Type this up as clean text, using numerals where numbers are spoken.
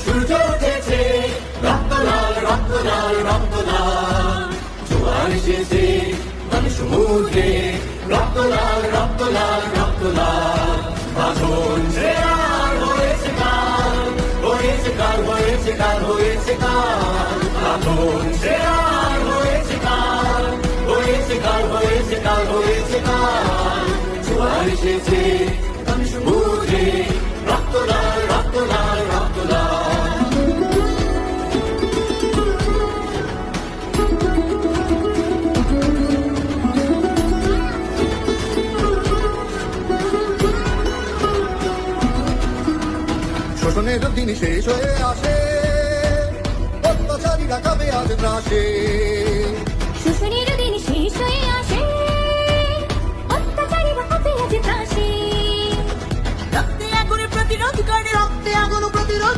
সূর্য উঠেছে, রক্ত লাল, রক্ত লাল, রক্ত লাল। জোয়ার এসেছে মানে সমুদ্রে, রক্ত লাল, রক্ত লাল, রক্ত লাল। বাঁধন যে আর হয়েছে কাল, হয়েছে কাল, হয়েছে কাল, হয়েছে কাল। বাঁধন যে আর হয়েছে কাল, হয়েছে কাল, হয়েছে কাল, হয়েছে কাল। জোয়ার এসেছে মানে সমুদ্রে, রক্ত লাল, রক্ত লাল, রক্ত লাল। শোষণের দিন শেষ হয়ে আসে, অত্যাচারীরা কাবে আজ ত্রাসে। শোষণের দিন শেষ হয়ে আসে, অত্যাচারীরা কাঁপে আজ ত্রাসে। রক্তে আগুনে প্রতিরোধ করে, রক্তে আগুন প্রতিরোধ